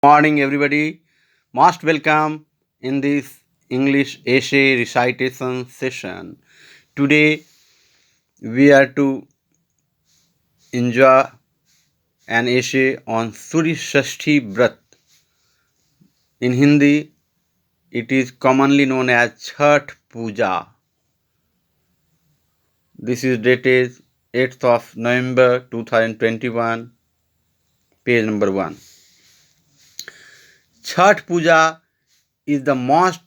Morning, everybody. Most welcome in this English essay recitation session. Today, we are to enjoy an essay on Surya Shashti Vrat. In Hindi, it is commonly known as Chhath Puja. This is dated 8th of November 2021, page number 1. Chhath Puja is the most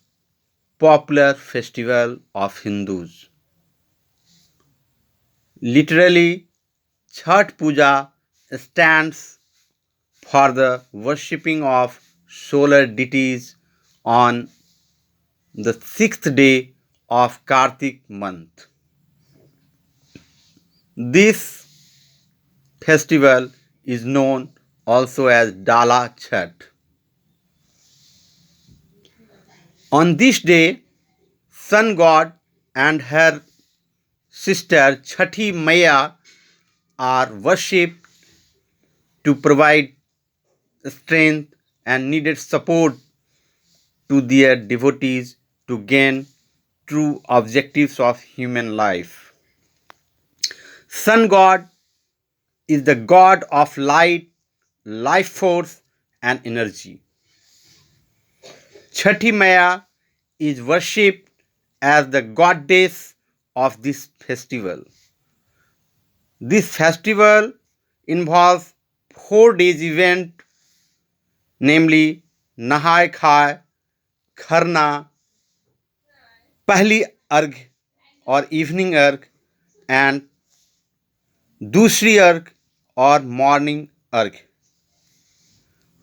popular festival of Hindus. Literally, Chhath Puja stands for the worshipping of solar deities on the sixth day of Kartik month. This festival is known also as Dala Chhath. On this day, sun god and her sister Chhathi Maya are worshipped to provide strength and needed support to their devotees to gain true objectives of human life. Sun God is the god of light, life force, and energy. Chhathi Maya is worshipped as the goddess of this festival. This festival involves 4 days event, namely Nahai Khai, Kharna, Pahli Argh or evening arg and Dusri arg or morning arg.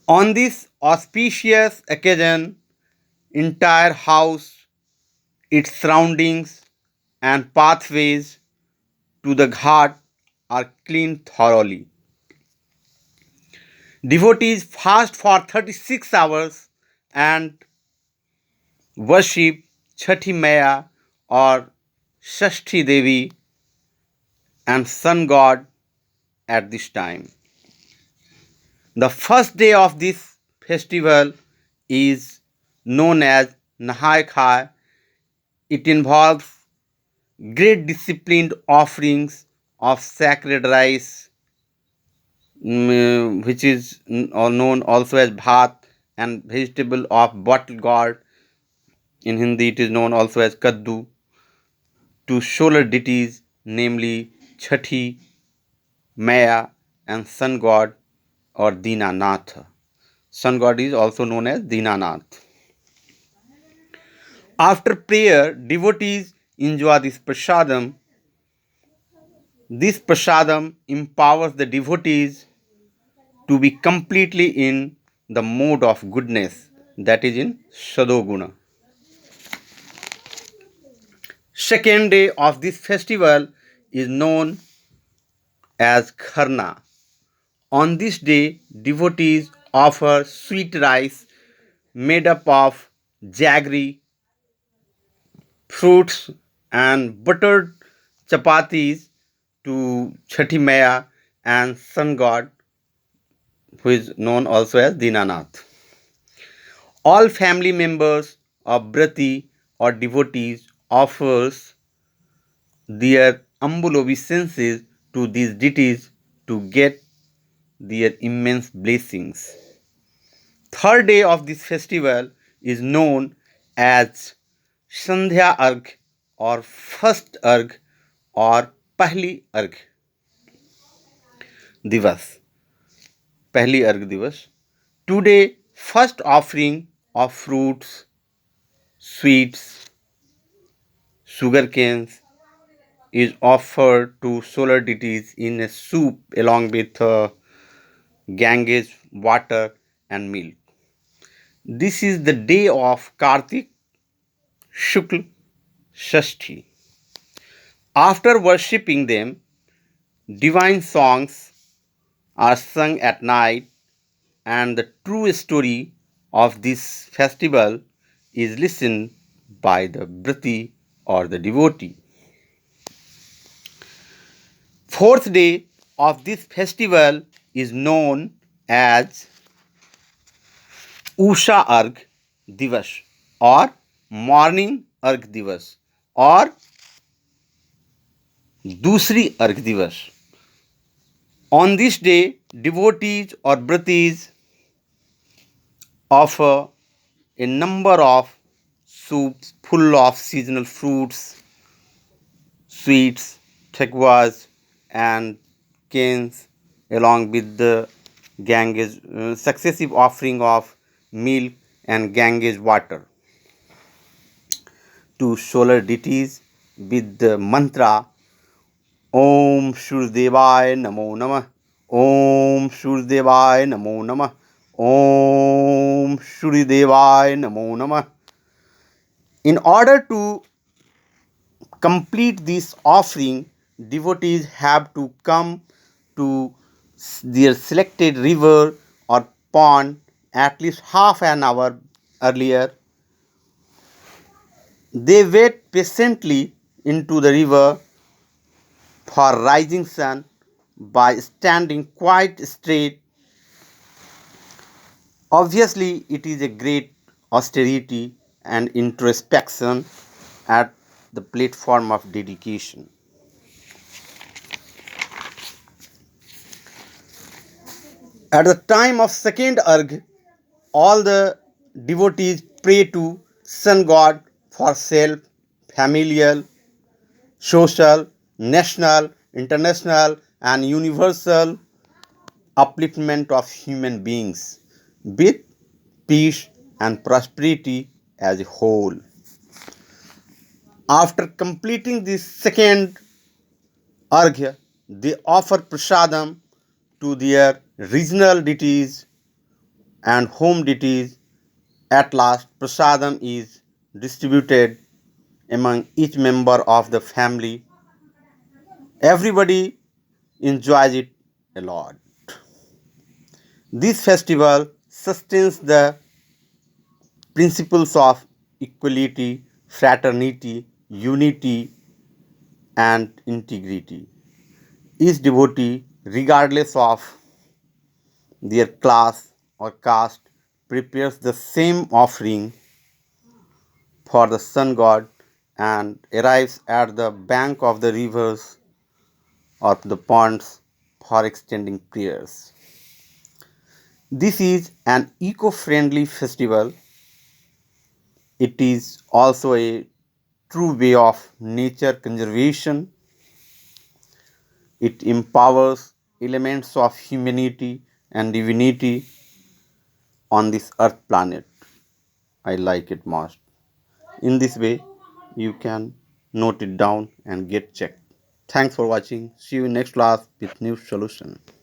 On this auspicious occasion, entire house, its surroundings and pathways to the ghat are cleaned thoroughly. Devotees fast for 36 hours and worship Chhathi Maya or Shashti Devi and sun god at this time. The first day of this festival is known as Nahai Khai. It involves great disciplined offerings of sacred rice, which is known also as bhat, and vegetable of bottle gourd. In Hindi, it is known also as kaddu, to solar deities, namely Chhathi, Maya, and sun god or Dinanath. Sun god is also known as Dinanath. After prayer, devotees enjoy this prasadam. This prasadam empowers the devotees to be completely in the mode of goodness, that is in Sadoguna. Second day of this festival is known as Kharna. On this day, devotees offer sweet rice made up of jaggery, fruits, and buttered chapatis to Chhathi Maya and sun god, who is known also as Dinanath. All family members of Brati or devotees offers their humble obeisances to these deities to get their immense blessings. Third day of this festival is known as Sandhya Arg or first Arg or Pahli Arg Divas. Pahli Arg Divas. Today, first offering of fruits, sweets, sugar canes is offered to solar deities in a soup along with Ganges water and milk. This is the day of Kartik Shukla Shashti. After worshipping them, divine songs are sung at night, and the true story of this festival is listened by the Brati or the devotee. Fourth day of this festival is known as Usha अर्घ दिवस or morning अर्घ दिवस और दूसरी अर्घ दिवस. On this day, devotees or vratis offer a number of soups full of seasonal fruits, sweets, thekwas, and canes, along with the Ganges, successive offering of milk and Ganges water to solar deities with the mantra Om Shurdevaye Namo Namah. Om Shurdevaye Namo Namah. Om Shuridevaye Namo Namah. In order to complete this offering, devotees have to come to their selected river or pond at least half an hour earlier. They wait patiently into the river for rising sun by standing quite straight. Obviously, it is a great austerity and introspection at the platform of dedication. At the time of second Argh, all the devotees pray to sun god for self, familial, social, national, international, and universal upliftment of human beings with peace and prosperity as a whole. After completing the second Arghya, they offer prasadam to their regional deities and home deities. At last, prasadam is distributed among each member of the family. Everybody enjoys it a lot. This festival sustains the principles of equality, fraternity, unity, and integrity. Each devotee, regardless of their class or caste, prepares the same offering for the sun god and arrives at the bank of the rivers or the ponds for extending prayers. This is an eco friendly festival. It is also a true way of nature conservation. It empowers elements of humanity and divinity on this earth planet. I like it most. In this way, you can note it down and get checked. Thanks for watching. See you in next class with new solution.